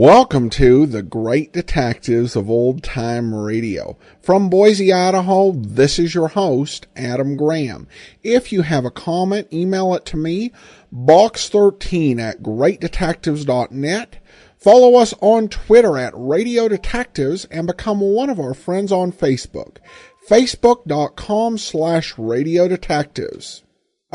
Welcome to the Great Detectives of Old Time Radio. From Boise, Idaho, this is your host, Adam Graham. If you have a comment, email it to me, box13@greatdetectives.net. Follow us on Twitter at Radio Detectives and become one of our friends on Facebook, facebook.com/Radio Detectives.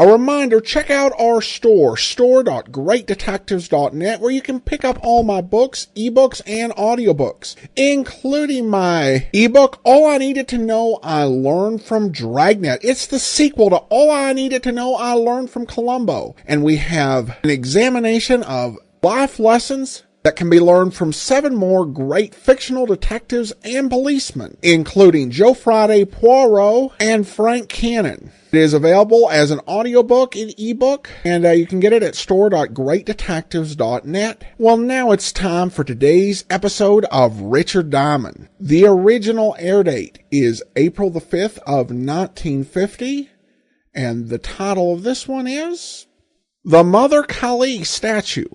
A reminder, check out our store.greatdetectives.net, where you can pick up all my books, ebooks, and audiobooks, including my ebook, All I Needed to Know I Learned from Dragnet. It's the sequel to All I Needed to Know I Learned from Columbo. And we have an examination of life lessons that can be learned from 7 more great fictional detectives and policemen, including Joe Friday Poirot and Frank Cannon. It is available as an audiobook and ebook, and you can get it at store.greatdetectives.net. Well, now it's time for today's episode of Richard Diamond. The original air date is April the 5th of 1950, and the title of this one is The Mother Kali Statue.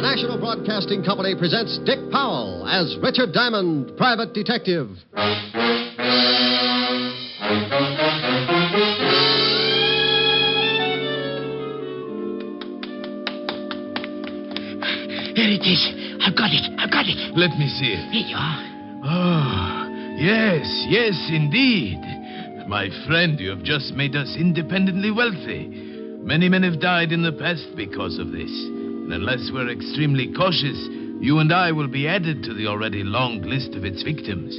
National Broadcasting Company presents Dick Powell as Richard Diamond, Private Detective. There it is. I've got it. Let me see it. Here you are. Oh, yes, indeed. My friend, you have just made us independently wealthy. Many men have died in the past because of this. And unless we're extremely cautious, you and I will be added to the already long list of its victims.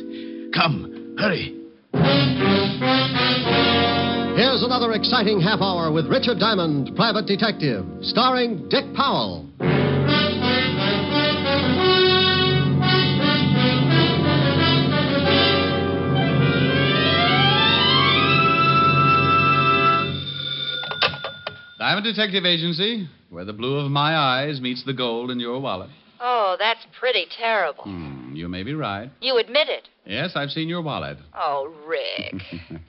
Come, hurry. Here's another exciting half hour with Richard Diamond, Private Detective, starring Dick Powell. Diamond Detective Agency, where the blue of my eyes meets the gold in your wallet. Oh, that's pretty terrible. You may be right. You admit it. Yes, I've seen your wallet. Oh, Rick.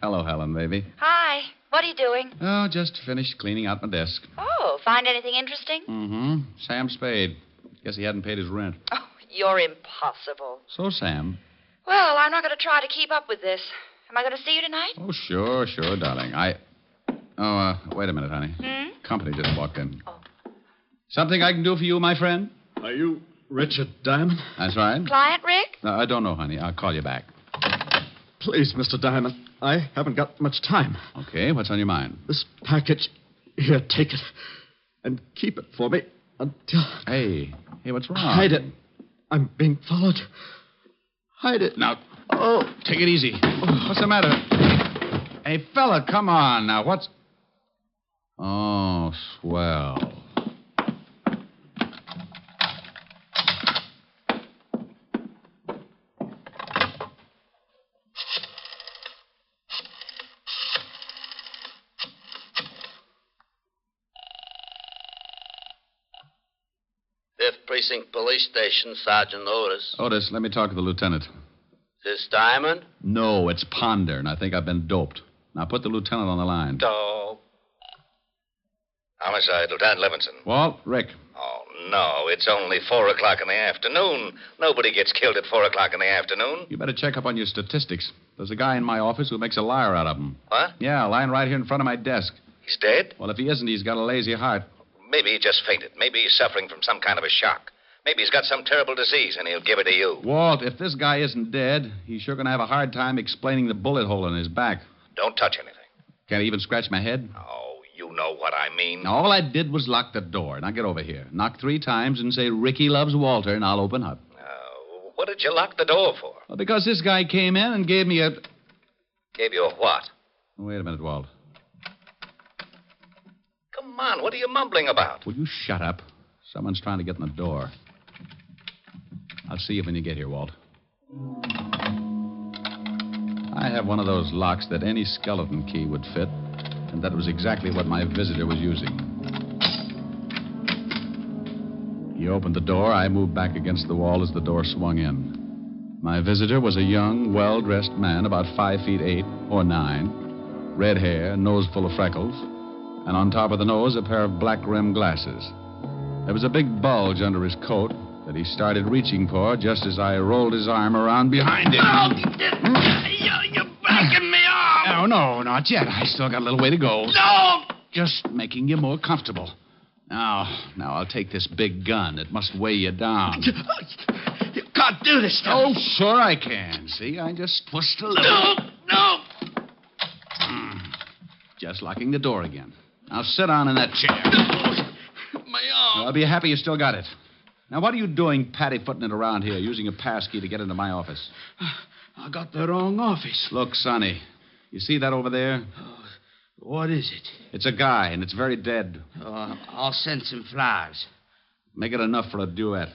Hello, Helen, baby. Hi. What are you doing? Oh, just finished cleaning out my desk. Oh, find anything interesting? Sam Spade. Guess he hadn't paid his rent. Oh, you're impossible. So, Sam. Well, I'm not going to try to keep up with this. Am I going to see you tonight? Oh, sure, darling. Wait a minute, honey. Company just walked in. Oh. Something I can do for you, my friend? Are you Richard Diamond? That's right. Client, Rick? No, I don't know, honey. I'll call you back. Please, Mr. Diamond, I haven't got much time. Okay, what's on your mind? This package, here, take it. And keep it for me until... Hey, what's wrong? Hide it. I'm being followed. Hide it. Now, take it easy. What's the matter? Hey, fella, come on now. What's... Oh, swell. Fifth Precinct Police Station, Sergeant Otis. Otis, let me talk to the lieutenant. This Diamond? No, it's Ponder, and I think I've been doped. Now put the lieutenant on the line. Oh. Homicide, Lieutenant Levinson. Walt, Rick. Oh, no, it's only 4 o'clock in the afternoon. Nobody gets killed at 4 o'clock in the afternoon. You better check up on your statistics. There's a guy in my office who makes a liar out of them. What? Yeah, lying right here in front of my desk. He's dead? Well, if he isn't, he's got a lazy heart. Maybe he just fainted. Maybe he's suffering from some kind of a shock. Maybe he's got some terrible disease, and he'll give it to you. Walt, if this guy isn't dead, he's sure going to have a hard time explaining the bullet hole in his back. Don't touch anything. Can't even scratch my head? Oh, you know what I mean. Now, all I did was lock the door. Now get over here. Knock 3 times and say, Ricky loves Walter, and I'll open up. What did you lock the door for? Well, because this guy came in and gave me a... Gave you a what? Wait a minute, Walt. Come on, what are you mumbling about? Will you shut up? Someone's trying to get in the door. I'll see you when you get here, Walt. I have one of those locks that any skeleton key would fit, and that was exactly what my visitor was using. He opened the door. I moved back against the wall as the door swung in. My visitor was a young, well-dressed man, about 5'8" or 9, red hair, nose full of freckles, and on top of the nose, a pair of black-rimmed glasses. There was a big bulge under his coat that he started reaching for just as I rolled his arm around behind him. You're backing me off. Oh, no, not yet. I still got a little way to go. No! Just making you more comfortable. Now I'll take this big gun. It must weigh you down. You can't do this stuff. Oh, sure I can. See, I just twist a little. No! Just locking the door again. Now sit down in that chair. My arm. I'll be happy you still got it. Now, what are you doing patty-footing it around here, using a pass key to get into my office? I got the wrong office. Look, Sonny, you see that over there? What is it? It's a guy, and it's very dead. I'll send some flowers. Make it enough for a duet.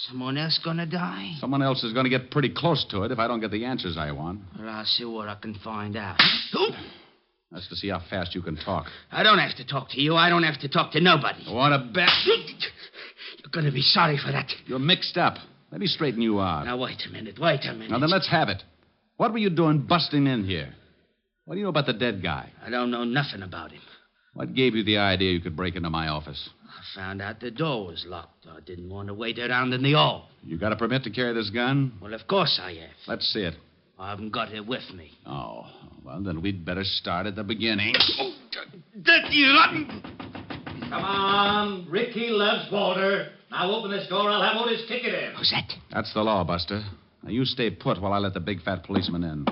Someone else gonna die? Someone else is going to get pretty close to it if I don't get the answers I want. Well, I'll see what I can find out. That's to see how fast you can talk. I don't have to talk to you. I don't have to talk to nobody. Want to bet? You're gonna be sorry for that. You're mixed up. Let me straighten you out. Now, wait a minute. Now, then let's have it. What were you doing busting in here? What do you know about the dead guy? I don't know nothing about him. What gave you the idea you could break into my office? I found out the door was locked. I didn't want to wait around in the hall. You got a permit to carry this gun? Well, of course I have. Let's see it. I haven't got it with me. Oh, well, then we'd better start at the beginning. Come on. Ricky loves Walter. Now open this door. I'll have Otis kick it in. Who's that? That's the law, Buster. Now, you stay put while I let the big fat policeman in.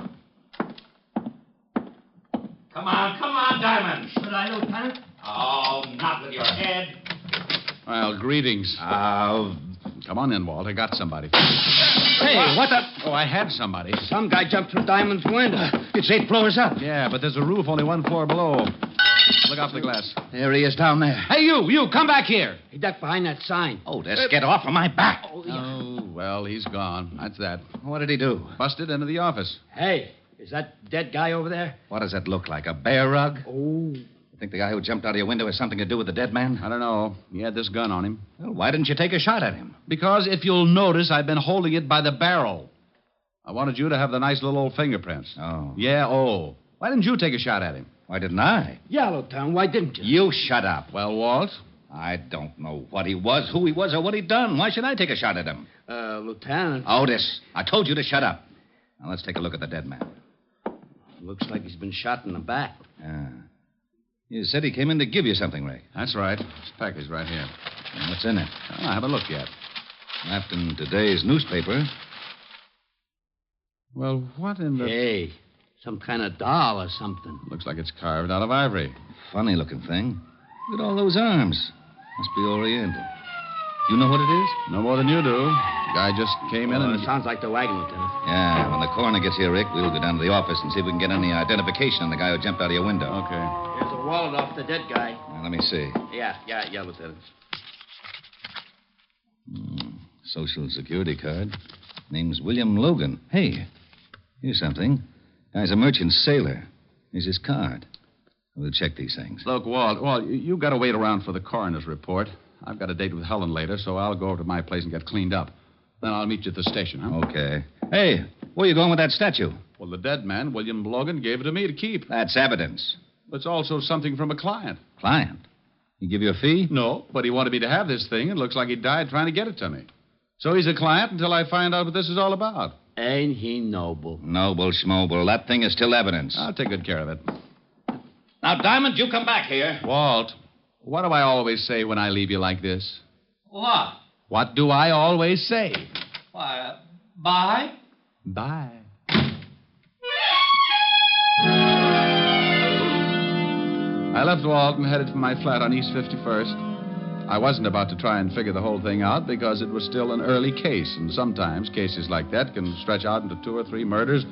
Come on, Diamond. Should I, Lieutenant? Oh, not with your head. Well, greetings. Come on in, Walt. I got somebody. Hey, what the... Oh, I had somebody. Some guy jumped through Diamond's window. It's 8 floors up. Yeah, but there's a roof only 1 floor below. Look out for the glass. There he is down there. Hey, you, come back here. He ducked behind that sign. Oh, just get off of my back. Oh, well, he's gone. That's that. What did he do? Busted into the office. Hey, is that dead guy over there? What does that look like? A bear rug? Oh. You think the guy who jumped out of your window has something to do with the dead man? I don't know. He had this gun on him. Well, why didn't you take a shot at him? Because if you'll notice, I've been holding it by the barrel. I wanted you to have the nice little old fingerprints. Oh. Yeah, oh. Why didn't you take a shot at him? Why didn't I? Yeah, Lieutenant, why didn't you? You shut up. Well, Walt? I don't know what he was, who he was, or what he'd done. Why should I take a shot at him? Lieutenant. Otis, I told you to shut up. Now, let's take a look at the dead man. Looks like he's been shot in the back. Yeah. You said he came in to give you something, Ray. That's right. This package right here. And what's in it? Well, I haven't looked yet. Wrapped in today's newspaper. Well, what in the... Hey, some kind of doll or something. Looks like it's carved out of ivory. Funny looking thing. Look at all those arms. Must be oriental. You know what it is? No more than you do. The guy just came in and... It sounds like the wagon, Lieutenant. Yeah, when the coroner gets here, Rick, we'll go down to the office and see if we can get any identification on the guy who jumped out of your window. Okay. Here's a wallet off the dead guy. Now, let me see. Yeah, Lieutenant. Social Security card. Name's William Logan. Hey, here's something. Guy's a merchant sailor. Here's his card. We'll check these things. Look, Walt, you got to wait around for the coroner's report. I've got a date with Helen later, so I'll go over to my place and get cleaned up. Then I'll meet you at the station, huh? Okay. Hey, where you going with that statue? Well, the dead man, William Logan, gave it to me to keep. That's evidence. It's also something from a client. Client? He give you a fee? No, but he wanted me to have this thing. It looks like he died trying to get it to me. So he's a client until I find out what this is all about. Ain't he noble? Noble schmoble. That thing is still evidence. I'll take good care of it. Now, Diamond, you come back here. Walt, what do I always say when I leave you like this? What? What do I always say? Why, bye? Bye. I left Walt and headed for my flat on East 51st. I wasn't about to try and figure the whole thing out because it was still an early case, and sometimes cases like that can stretch out into 2 or 3 murders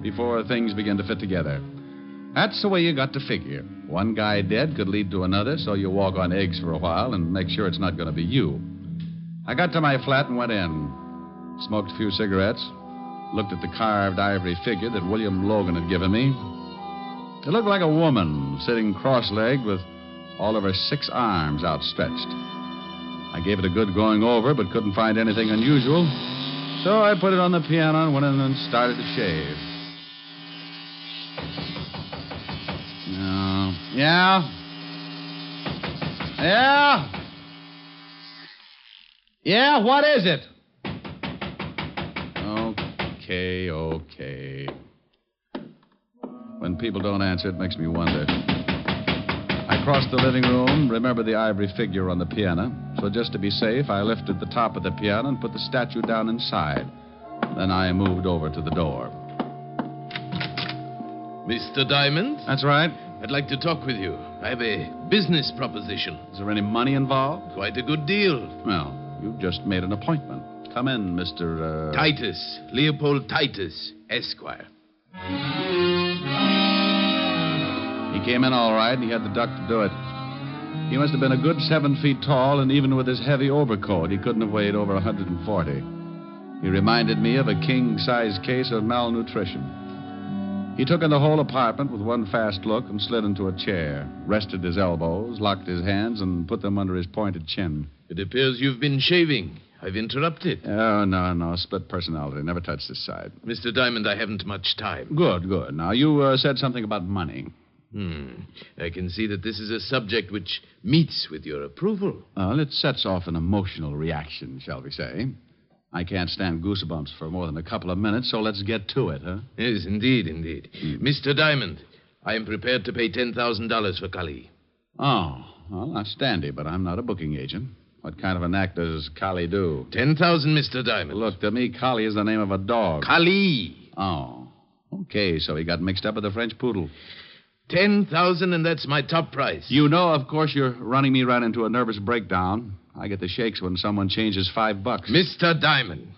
before things begin to fit together. That's the way you got to figure. One guy dead could lead to another, so you walk on eggs for a while and make sure it's not going to be you. I got to my flat and went in. Smoked a few cigarettes. looked at the carved ivory figure that William Logan had given me. It looked like a woman sitting cross-legged with all of her 6 arms outstretched. I gave it a good going over, but couldn't find anything unusual. So I put it on the piano and went in and started to shave. Yeah? Yeah, what is it? Okay. When people don't answer, it makes me wonder. I crossed the living room, remembered the ivory figure on the piano. So just to be safe, I lifted the top of the piano and put the statue down inside. Then I moved over to the door. Mr. Diamond? That's right. I'd like to talk with you. I have a business proposition. Is there any money involved? Quite a good deal. Well, you've just made an appointment. Come in, Mr. Titus. Leopold Titus, Esquire. He came in all right, and he had the duck to do it. He must have been a good 7 feet tall, and even with his heavy overcoat, he couldn't have weighed over 140. He reminded me of a king-size case of malnutrition. He took in the whole apartment with one fast look and slid into a chair, rested his elbows, locked his hands, and put them under his pointed chin. It appears you've been shaving. I've interrupted. Oh, no. Split personality. Never touch this side. Mr. Diamond, I haven't much time. Good. Now, you said something about money. I can see that this is a subject which meets with your approval. Well, it sets off an emotional reaction, shall we say. I can't stand goosebumps for more than a couple of minutes, so let's get to it, huh? Yes, indeed. Mr. Diamond, I am prepared to pay $10,000 for Kali. Oh, well, that's dandy, but I'm not a booking agent. What kind of an act does Kali do? 10,000, Mr. Diamond. Look, to me, Kali is the name of a dog. Kali. Oh, okay, so he got mixed up with a French poodle. 10,000, and that's my top price. You know, of course, you're running me right into a nervous breakdown. I get the shakes when someone changes $5. Mr. Diamond,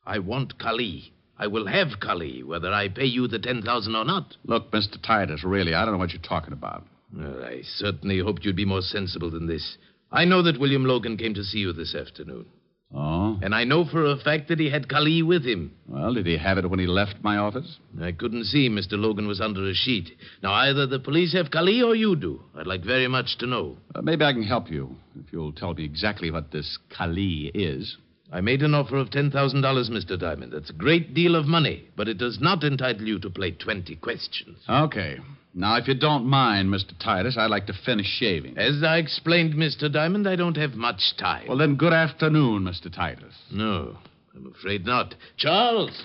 I want Kali. I will have Kali, whether I pay you the 10,000 or not. Look, Mr. Titus, really, I don't know what you're talking about. Well, I certainly hoped you'd be more sensible than this. I know that William Logan came to see you this afternoon. Oh? And I know for a fact that he had Kali with him. Well, did he have it when he left my office? I couldn't see. Mr. Logan was under a sheet. Now, either the police have Kali or you do. I'd like very much to know. Maybe I can help you, if you'll tell me exactly what this Kali is. I made an offer of $10,000, Mr. Diamond. That's a great deal of money, but it does not entitle you to play 20 questions. Okay. Now, if you don't mind, Mr. Titus, I'd like to finish shaving. As I explained, Mr. Diamond, I don't have much time. Well, then, good afternoon, Mr. Titus. No, I'm afraid not. Charles!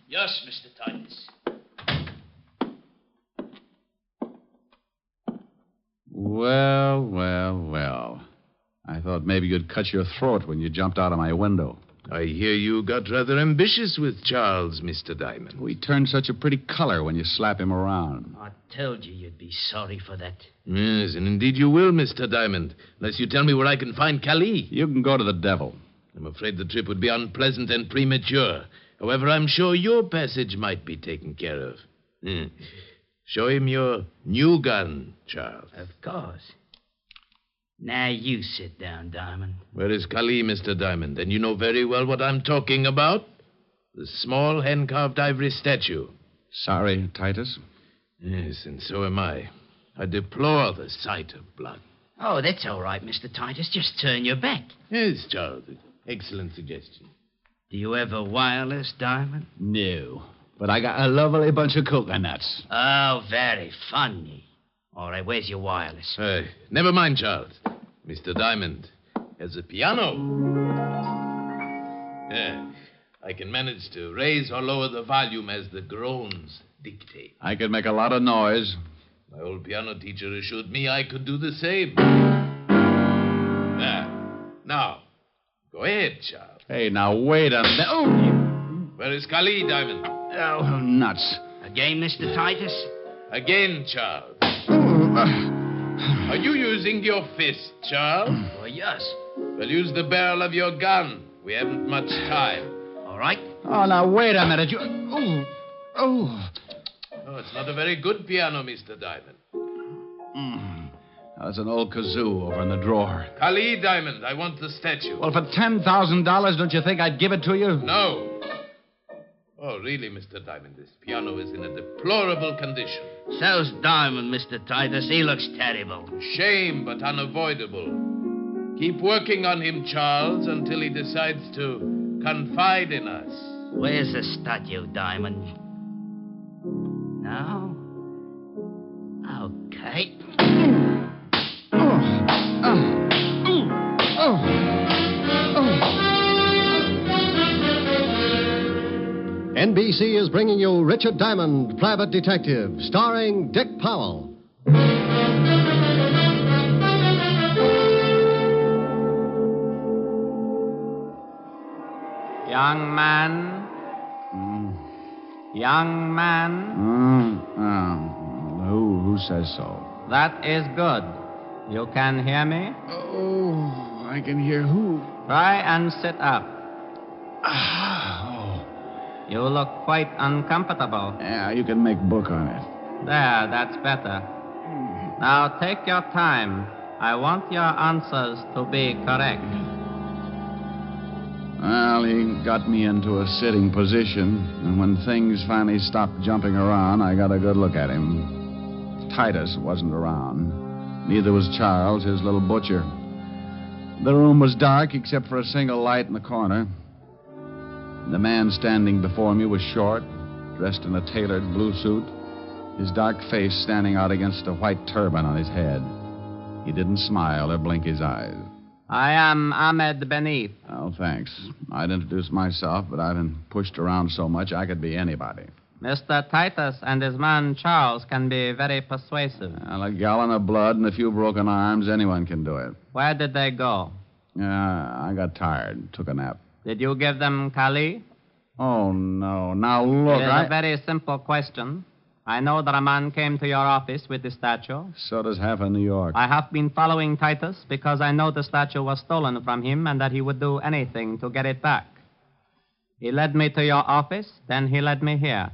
Yes, Mr. Titus. Well. I thought maybe you'd cut your throat when you jumped out of my window. I hear you got rather ambitious with Charles, Mr. Diamond. We turned such a pretty color when you slap him around. I told you you'd be sorry for that. Yes, and indeed you will, Mr. Diamond, unless you tell me where I can find Kali. You can go to the devil. I'm afraid the trip would be unpleasant and premature. However, I'm sure your passage might be taken care of. Show him your new gun, Charles. Of course. Now you sit down, Diamond. Where is Kali, Mr. Diamond? And you know very well what I'm talking about. The small hand-carved ivory statue. Sorry, Titus. Yes, and so am I. I deplore the sight of blood. Oh, that's all right, Mr. Titus. Just turn your back. Yes, Charles. Excellent suggestion. Do you have a wireless, Diamond? No. But I got a lovely bunch of coconuts. Oh, very funny. All right, where's your wireless? Hey, never mind, Charles. Mr. Diamond has a piano. Yeah, I can manage to raise or lower the volume as the groans dictate. I could make a lot of noise. My old piano teacher assured me I could do the same. Now, go ahead, Charles. Hey, now, wait a minute. Oh! Where is Kali, Diamond? Oh, nuts. Again, Mr. Titus? Again, Charles. Are you using your fist, Charles? Oh, yes. Well, use the barrel of your gun. We haven't much time. All right. Oh, now, wait a minute. You... Oh, it's not a very good piano, Mr. Diamond. That's an old kazoo over in the drawer. Kali, Diamond, I want the statue. Well, for $10,000, don't you think I'd give it to you? No. Oh, really, Mr. Diamond, this piano is in a deplorable condition. So's Diamond, Mr. Titus. He looks terrible. Shame, but unavoidable. Keep working on him, Charles, until he decides to confide in us. Where's the statue, Diamond? No? Okay. NBC is bringing you Richard Diamond, Private Detective, starring Dick Powell. Young man. Young man. Who says so? That is good. You can hear me? Oh, I can hear who? Try and sit up. Oh. You look quite uncomfortable. Yeah, you can make book on it. There, that's better. Now take your time. I want your answers to be correct. Well, he got me into a sitting position, and when things finally stopped jumping around, I got a good look at him. Titus wasn't around. Neither was Charles, his little butcher. The room was dark except for a single light in the corner. The man standing before me was short, dressed in a tailored blue suit, his dark face standing out against a white turban on his head. He didn't smile or blink his eyes. I am Ahmed Benif. Oh, thanks. I'd introduce myself, but I've been pushed around so much I could be anybody. Mr. Titus and his man Charles can be very persuasive. Well, a gallon of blood and a few broken arms, anyone can do it. Where did they go? I got tired, took a nap. Did you give them Kali? Oh, no. Now, look, It is a very simple question. I know that a man came to your office with the statue. So does half of New York. I have been following Titus because I know the statue was stolen from him and that he would do anything to get it back. He led me to your office, then he led me here.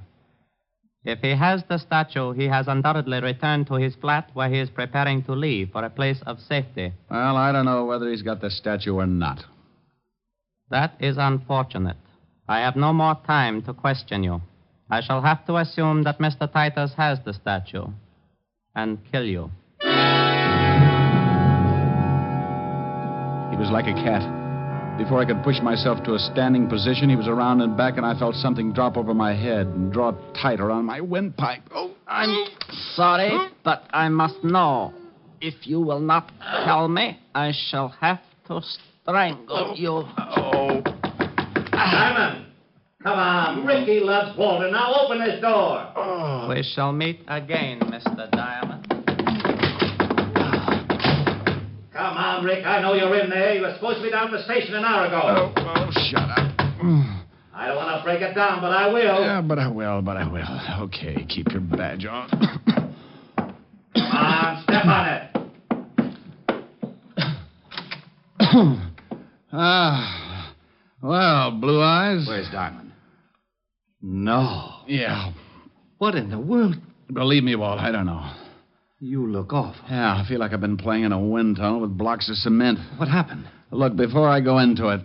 If he has the statue, he has undoubtedly returned to his flat where he is preparing to leave for a place of safety. Well, I don't know whether he's got the statue or not. That is unfortunate. I have no more time to question you. I shall have to assume that Mr. Titus has the statue and kill you. He was like a cat. Before I could push myself to a standing position, he was around and back, and I felt something drop over my head and draw tight around my windpipe. Oh, I'm sorry, but I must know. If you will not tell me, I shall have to strangle you. Diamond! Come on. Ricky loves Walter. Now open this door. We shall meet again, Mr. Diamond. Come on, Rick. I know you're in there. You were supposed to be down at the station an hour ago. Oh, shut up. I don't want to break it down, but I will. Yeah, but I will. Okay, keep your badge on. Come on, step on it. Well, Blue Eyes. Where's Diamond? No. Yeah. What in the world? Believe me, Walt, I don't know. You look awful. Yeah, I feel like I've been playing in a wind tunnel with blocks of cement. What happened? Look, before I go into it,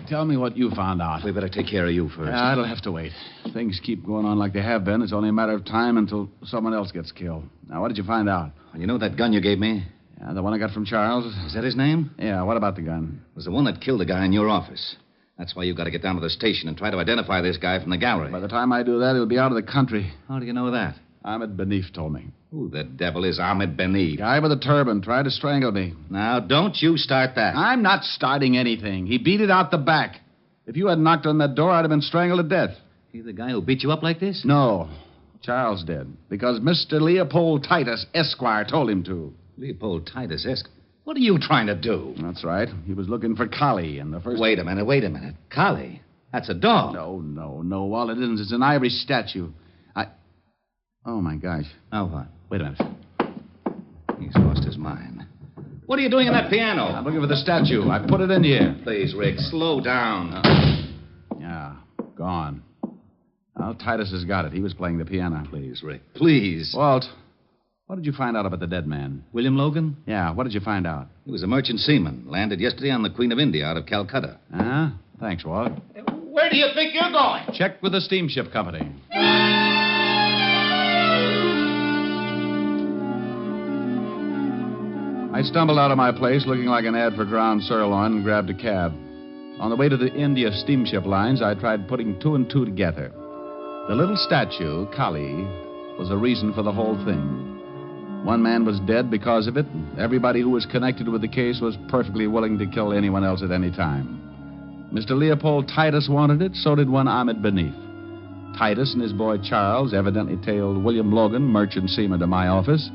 tell me what you found out. We better take care of you first. Yeah, it'll have to wait. Things keep going on like they have been. It's only a matter of time until someone else gets killed. Now, what did you find out? Well, you know that gun you gave me? Yeah, the one I got from Charles. Is that his name? Yeah, what about the gun? It was the one that killed the guy in your office. That's why you've got to get down to the station and try to identify this guy from the gallery. By the time I do that, he'll be out of the country. How do you know that? Ahmed Benif told me. Who the devil is Ahmed Benif? Guy with a turban tried to strangle me. Now, don't you start that. I'm not starting anything. He beat it out the back. If you had knocked on that door, I'd have been strangled to death. He the guy who beat you up like this? No. Charles did. Because Mr. Leopold Titus, Esquire, told him to. Leopold Titus, Esquire? What are you trying to do? That's right. He was looking for Collie, and the first... Wait a minute. Collie? That's a dog. No, Walt, it isn't. It's an ivory statue. Oh, my gosh. Now what? Wait a minute. He's lost his mind. What are you doing on that piano? I'm looking for the statue. I put it in here. Please, Rick, slow down. Yeah, gone. Well, Titus has got it. He was playing the piano. Please, Rick, please. Walt, what did you find out about the dead man? William Logan? Yeah, what did you find out? He was a merchant seaman. Landed yesterday on the Queen of India out of Calcutta. Huh? Thanks, Walt. Where Where do you think you're going? Check with the steamship company. I stumbled out of my place looking like an ad for ground sirloin and grabbed a cab. On the way to the India steamship lines, I tried putting two and two together. The little statue, Kali, was the reason for the whole thing. One man was dead because of it, and everybody who was connected with the case was perfectly willing to kill anyone else at any time. Mr. Leopold Titus wanted it, so did one Ahmed Beneath. Titus and his boy Charles evidently tailed William Logan, merchant seaman, to my office,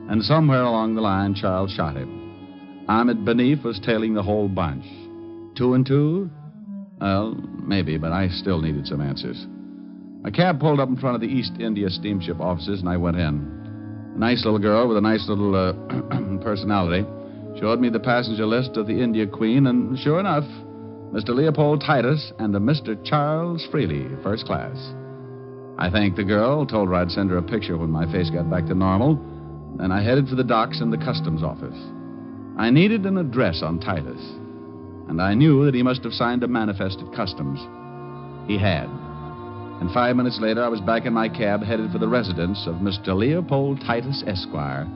and somewhere along the line, Charles shot him. Ahmed Beneath was tailing the whole bunch. Two and two? Well, maybe, but I still needed some answers. A cab pulled up in front of the East India steamship offices, and I went in. A nice little girl with a nice little personality showed me the passenger list of the India Queen, and sure enough, Mr. Leopold Titus and a Mr. Charles Freely, first class. I thanked the girl, told her I'd send her a picture when my face got back to normal, and I headed for the docks and the customs office. I needed an address on Titus, and I knew that he must have signed a manifest at customs. He had. And 5 minutes later, I was back in my cab headed for the residence of Mr. Leopold Titus, Esquire,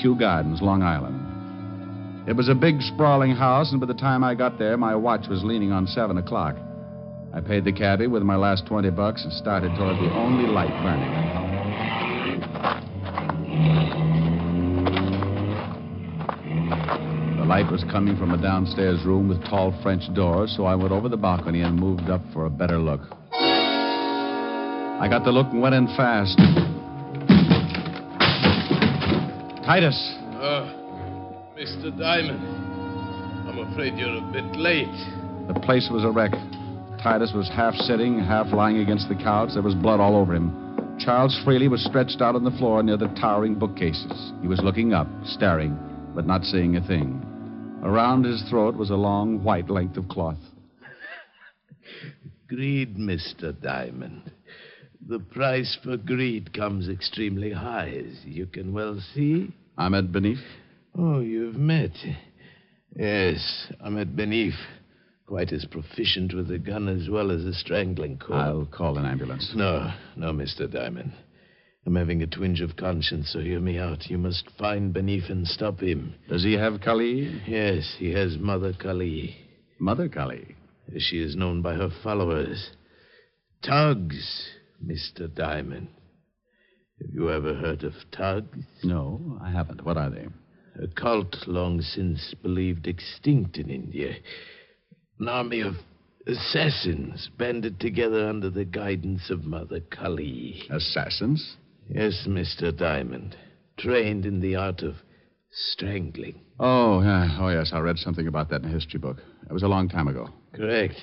Kew Gardens, Long Island. It was a big, sprawling house, and by the time I got there, my watch was leaning on 7 o'clock. I paid the cabbie with my last $20 and started toward the only light burning. The light was coming from a downstairs room with tall French doors, so I went over the balcony and moved up for a better look. I got the look and went in fast. Titus. Mr. Diamond. I'm afraid you're a bit late. The place was a wreck. Titus was half sitting, half lying against the couch. There was blood all over him. Charles Freely was stretched out on the floor near the towering bookcases. He was looking up, staring, but not seeing a thing. Around his throat was a long, white length of cloth. Greed, Mr. Diamond. The price for greed comes extremely high, as you can well see. Ahmed Beneath? Oh, you've met. Yes, Ahmed Beneath. Quite as proficient with a gun as well as a strangling cord. I'll call an ambulance. No, Mr. Diamond. I'm having a twinge of conscience, so hear me out. You must find Beneath and stop him. Does he have Kali? Yes, he has Mother Kali. Mother Kali? As she is known by her followers. Tugs, Mr. Diamond. Have you ever heard of Tugs? No, I haven't. What are they? A cult long since believed extinct in India. An army of assassins banded together under the guidance of Mother Kali. Assassins? Yes, Mr. Diamond. Trained in the art of strangling. Oh, yes. I read something about that in a history book. It was a long time ago. Correct.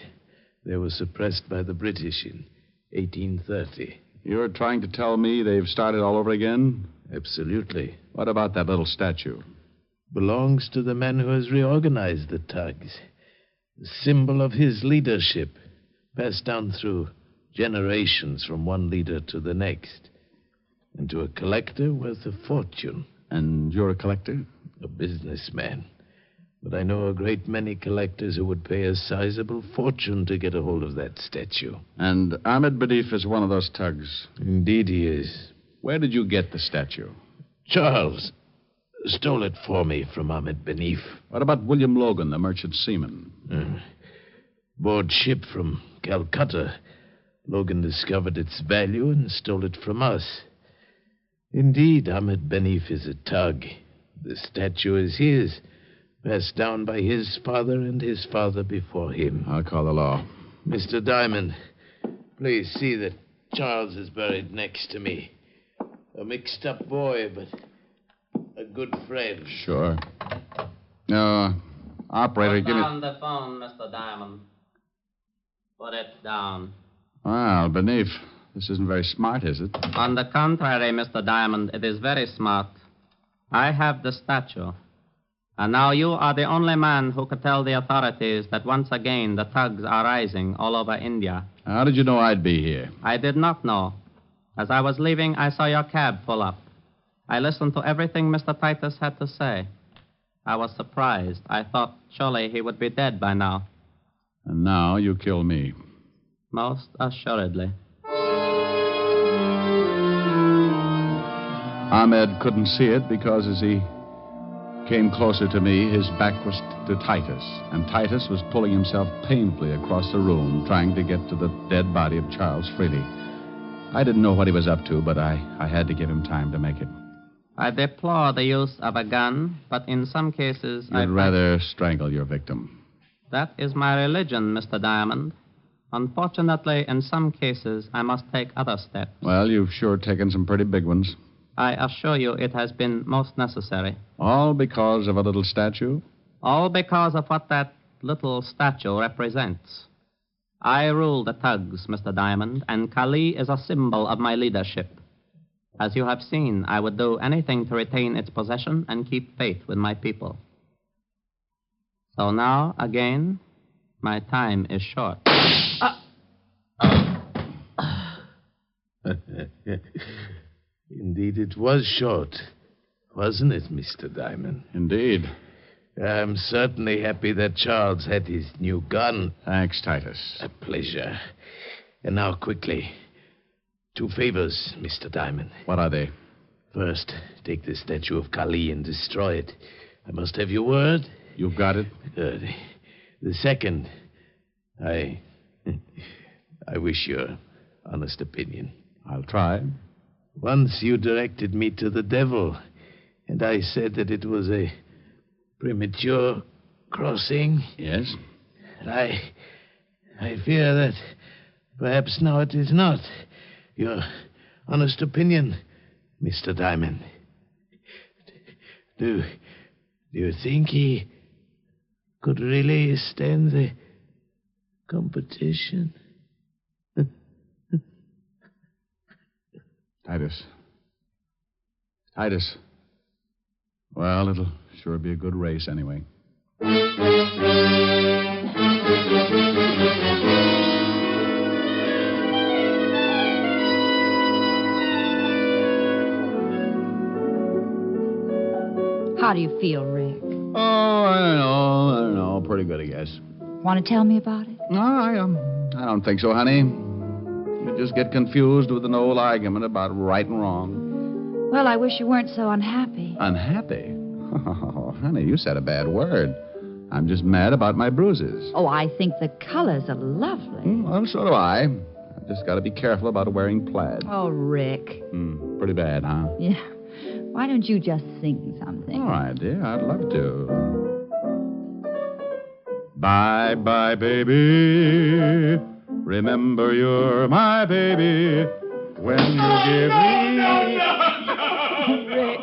They were suppressed by the British in 1830. You're trying to tell me they've started all over again? Absolutely. What about that little statue? Belongs to the man who has reorganized the Tugs. A symbol of his leadership, passed down through generations from one leader to the next. And to a collector worth a fortune. And you're a collector? A businessman. But I know a great many collectors who would pay a sizable fortune to get a hold of that statue. And Ahmed Beneath is one of those Tugs? Indeed he is. Where did you get the statue? Charles stole it for me from Ahmed Beneath. What about William Logan, the merchant seaman? Board ship from Calcutta. Logan discovered its value and stole it from us. Indeed, Ahmed Beneath is a Tug. The statue is his, passed down by his father and his father before him. I'll call the law. Mr. Diamond, please see that Charles is buried next to me. A mixed-up boy, but a good friend. Sure. Operator, give me... Put down the phone, Mr. Diamond. Put it down. Well, Beneath, this isn't very smart, is it? On the contrary, Mr. Diamond, it is very smart. I have the statue. And now you are the only man who could tell the authorities that once again the Tugs are rising all over India. How did you know I'd be here? I did not know. As I was leaving, I saw your cab pull up. I listened to everything Mr. Titus had to say. I was surprised. I thought surely he would be dead by now. And now you kill me. Most assuredly. Ahmed couldn't see it because as he came closer to me, his back was to Titus, and Titus was pulling himself painfully across the room, trying to get to the dead body of Charles Freely. I didn't know what he was up to, but I had to give him time to make it. I deplore the use of a gun, but in some cases I'd rather strangle your victim. That is my religion, Mr. Diamond. Unfortunately, in some cases, I must take other steps. Well, you've sure taken some pretty big ones. I assure you it has been most necessary. All because of a little statue? All because of what that little statue represents. I rule the thugs, Mr. Diamond, and Kali is a symbol of my leadership. As you have seen, I would do anything to retain its possession and keep faith with my people. So now, again, my time is short. Indeed, it was short, wasn't it, Mr. Diamond? Indeed. I'm certainly happy that Charles had his new gun. Thanks, Titus. A pleasure. And now, quickly, 2 favors, Mr. Diamond. What are they? First, take the statue of Kali and destroy it. I must have your word. You've got it? Good. The second, I wish your honest opinion. I'll try. Once you directed me to the devil, and I said that it was a premature crossing. Yes? And I fear that perhaps now it is not. Your honest opinion, Mr. Diamond. Do you think he could really stand the competition? Titus. Well, it'll sure be a good race anyway. How do you feel, Rick? Oh, I don't know. Pretty good, I guess. Want to tell me about it? No, I don't think so, honey. You just get confused with an old argument about right and wrong. Well, I wish you weren't so unhappy. Unhappy? Oh, honey, you said a bad word. I'm just mad about my bruises. Oh, I think the colors are lovely. Well, so do I. I've just got to be careful about wearing plaid. Oh, Rick. Pretty bad, huh? Yeah. Why don't you just sing something? All right, dear. I'd love to. Bye-bye, baby. Remember you're my baby. When you give me... Rick.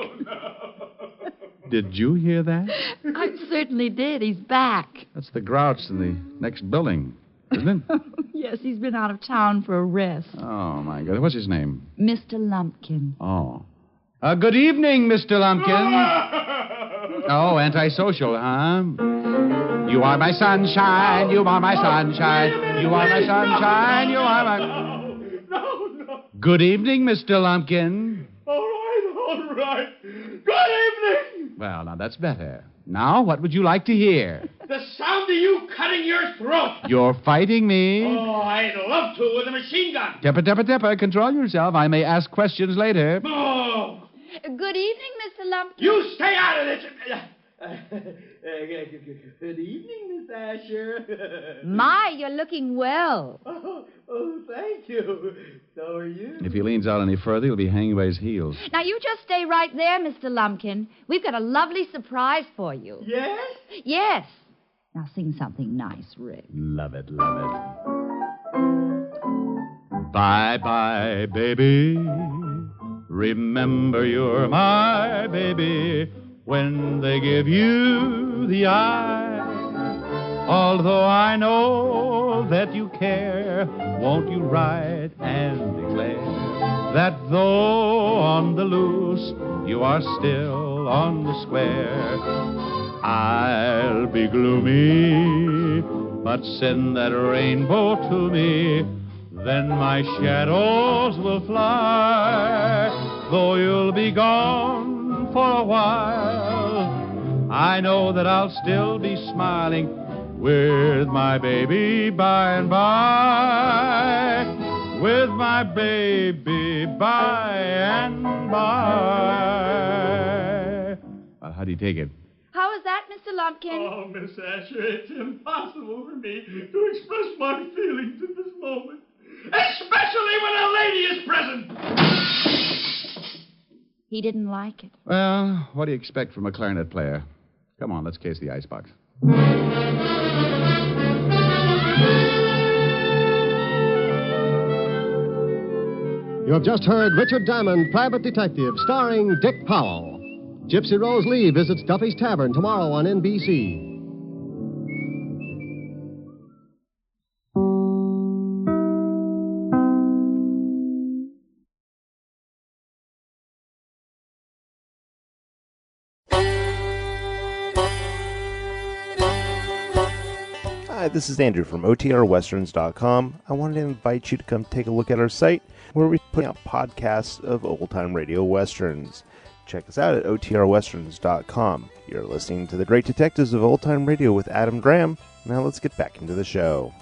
Did you hear that? I certainly did. He's back. That's the grouch in the next building, isn't it? Yes, he's been out of town for a rest. Oh, my God. What's his name? Mr. Lumpkin. Oh. Good evening, Mr. Lumpkin. Oh, antisocial, huh? You are my sunshine. You are my sunshine. You are my sunshine. You are my... No. Good evening, Mr. Lumpkin. All right. Good evening. Well, now that's better. Now, what would you like to hear? The sound of you cutting your throat. You're fighting me. Oh, I'd love to with a machine gun. Dipper. Control yourself. I may ask questions later. Oh. Good evening, Mr. Lumpkin. You stay out of this. Good evening, Miss Asher. My, you're looking well. Oh, thank you. So are you. If he leans out any further, he'll be hanging by his heels. Now, you just stay right there, Mr. Lumpkin. We've got a lovely surprise for you. Yes? Yes. Now, sing something nice, Rick. Love it. Bye-bye, baby. Remember you're my baby when they give you the eye. Although I know that you care, won't you write and declare that though on the loose, you are still on the square? I'll be gloomy, but send that rainbow to me, then my shadows will fly. Though you'll be gone for a while, I know that I'll still be smiling with my baby by and by, with my baby by and by. How do you take it? How is that, Mr. Lumpkin? Oh, Miss Asher, it's impossible for me to express my feelings at this moment, especially when a lady is present. He didn't like it. Well, what do you expect from a clarinet player? Come on, let's case the icebox. You have just heard Richard Diamond, Private Detective, starring Dick Powell. Gypsy Rose Lee visits Duffy's Tavern tomorrow on NBC. Hi, this is Andrew from OTRWesterns.com. I wanted to invite you to come take a look at our site where we put out podcasts of old-time radio westerns. Check us out at OTRWesterns.com. You're listening to The Great Detectives of Old Time Radio with Adam Graham. Now let's get back into the show.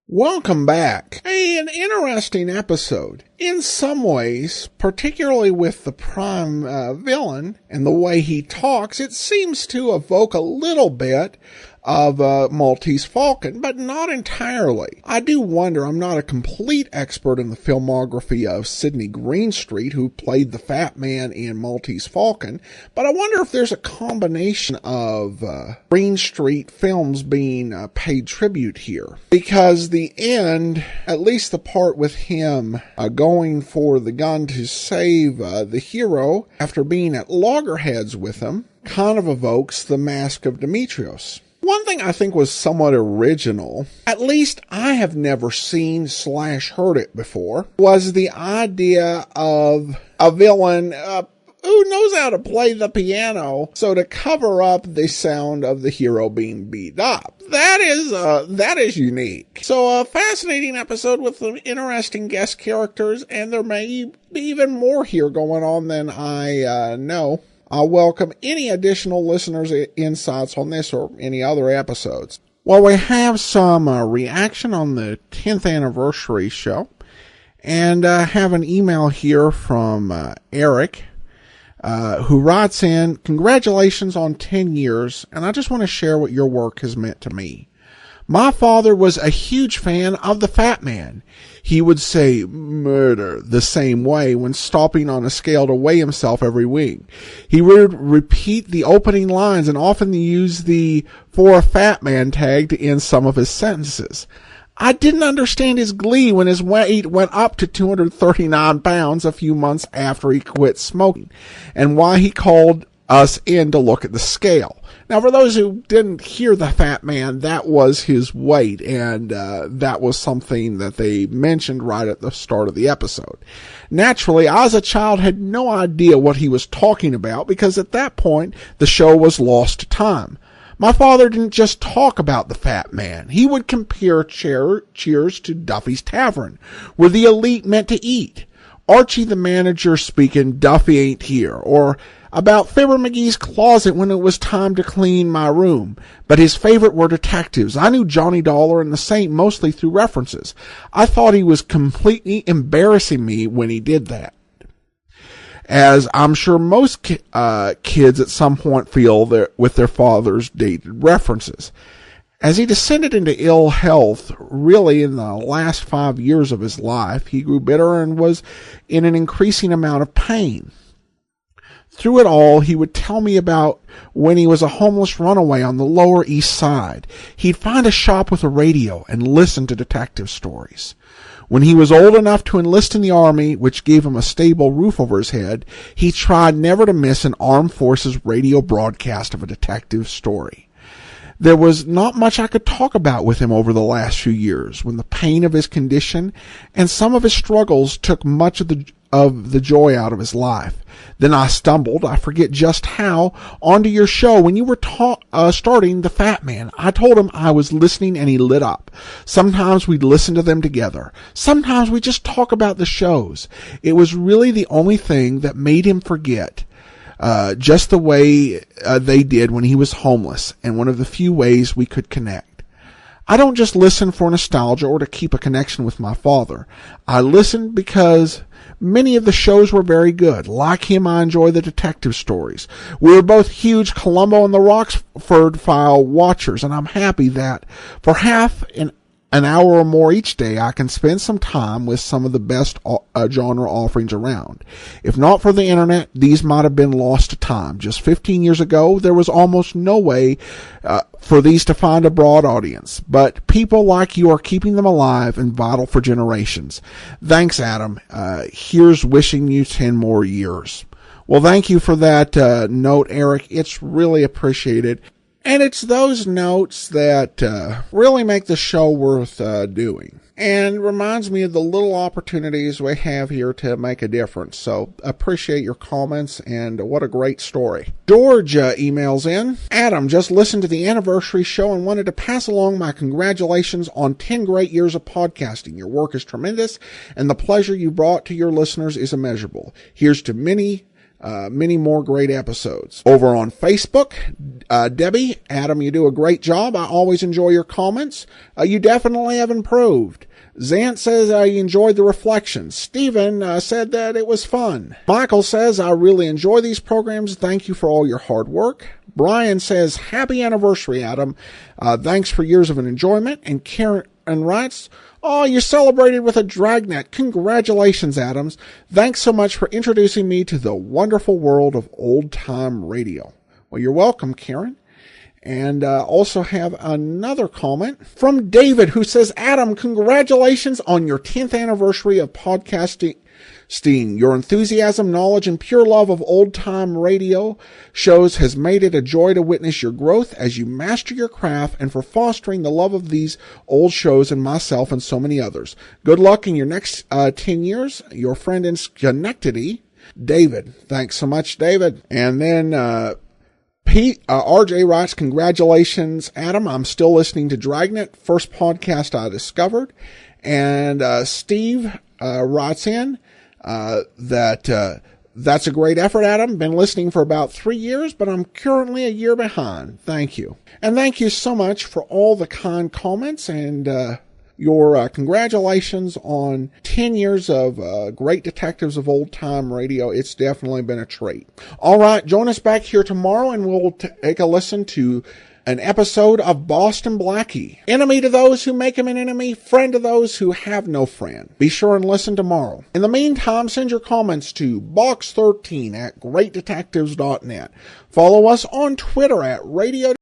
Welcome back. An interesting episode. In some ways, particularly with the prime villain and the way he talks, it seems to evoke a little bit of Maltese Falcon, but not entirely. I do wonder, I'm not a complete expert in the filmography of Sidney Greenstreet, who played the Fat Man in Maltese Falcon, but I wonder if there's a combination of Greenstreet films being paid tribute here. Because the end, at least the part with him going for the gun to save the hero after being at loggerheads with him, kind of evokes the Mask of Demetrius. One thing I think was somewhat original, at least I have never seen / heard it before, was the idea of a villain who knows how to play the piano, so to cover up the sound of the hero being beat up. That is unique. So a fascinating episode with some interesting guest characters, and there may be even more here going on than I know. I welcome any additional listeners' insights on this or any other episodes. Well, we have some reaction on the 10th anniversary show, and have an email here from Eric, who writes in, "Congratulations on 10 years, and I just want to share what your work has meant to me. My father was a huge fan of the Fat Man. He would say murder the same way when stopping on a scale to weigh himself every week. He would repeat the opening lines and often use the "for a fat man" tag to end some of his sentences. I didn't understand his glee when his weight went up to 239 pounds a few months after he quit smoking, and why he called us in to look at the scale. Now, for those who didn't hear the Fat Man, that was his weight, and that was something that they mentioned right at the start of the episode. Naturally, I as a child had no idea what he was talking about, because at that point, the show was lost to time. My father didn't just talk about the Fat Man. He would compare Cheers to Duffy's Tavern, where the elite meant to eat. Archie the manager speaking, "Duffy ain't here," or about Fibber McGee's closet when it was time to clean my room. But his favorite were detectives. I knew Johnny Dollar and the Saint mostly through references. I thought he was completely embarrassing me when he did that, as I'm sure most kids at some point feel with their father's dated references. As he descended into ill health, really in the last 5 years of his life, he grew bitter and was in an increasing amount of pain. Through it all, he would tell me about when he was a homeless runaway on the Lower East Side. He'd find a shop with a radio and listen to detective stories. When he was old enough to enlist in the Army, which gave him a stable roof over his head, he tried never to miss an armed forces radio broadcast of a detective story. There was not much I could talk about with him over the last few years, when the pain of his condition and some of his struggles took much of of the joy out of his life. Then I stumbled, I forget just how, onto your show when you were starting The Fat Man. I told him I was listening and he lit up. Sometimes we'd listen to them together. Sometimes we just talk about the shows. It was really the only thing that made him forget, just the way they did when he was homeless, and one of the few ways we could connect. I don't just listen for nostalgia or to keep a connection with my father. I listen because many of the shows were very good. Like him, I enjoy the detective stories. We were both huge Columbo and the Rockford File watchers, and I'm happy that for half an hour or more each day, I can spend some time with some of the best genre offerings around. If not for the internet, these might have been lost to time. Just 15 years ago, there was almost no way for these to find a broad audience. But people like you are keeping them alive and vital for generations. Thanks, Adam. Here's wishing you 10 more years. Well, thank you for that note, Eric. It's really appreciated. And it's those notes that really make the show worth doing. And reminds me of the little opportunities we have here to make a difference. So appreciate your comments, and what a great story. George emails in, Adam, just listened to the anniversary show and wanted to pass along my congratulations on 10 great years of podcasting. Your work is tremendous, and the pleasure you brought to your listeners is immeasurable. Here's to many more great episodes. Over on Facebook, Debbie, Adam, you do a great job. I always enjoy your comments. You definitely have improved. Zant says I enjoyed the reflections. Stephen said that it was fun. Michael says I really enjoy these programs. Thank you for all your hard work. Brian says happy anniversary, Adam. Thanks for years of an enjoyment. And Karen writes, oh, you celebrated with a dragnet. Congratulations, Adams. Thanks so much for introducing me to the wonderful world of old-time radio. Well, you're welcome, Karen. And also have another comment from David, who says, Adam, congratulations on your 10th anniversary of podcasting. Your enthusiasm, knowledge, and pure love of old-time radio shows has made it a joy to witness your growth as you master your craft, and for fostering the love of these old shows and myself and so many others. Good luck in your next 10 years. Your friend in Schenectady, David. Thanks so much, David. And then RJ writes, congratulations, Adam. I'm still listening to Dragnet, first podcast I discovered. And Steve writes in that's a great effort, Adam. Been listening for about 3 years, but I'm currently a year behind. Thank you. And thank you so much for all the kind comments and your congratulations on 10 years of great detectives of old-time radio. It's definitely been a treat. All right, join us back here tomorrow, and we'll take a listen to an episode of Boston Blackie. Enemy to those who make him an enemy, friend to those who have no friend. Be sure and listen tomorrow. In the meantime, send your comments to box13 at greatdetectives.net. Follow us on Twitter at Radio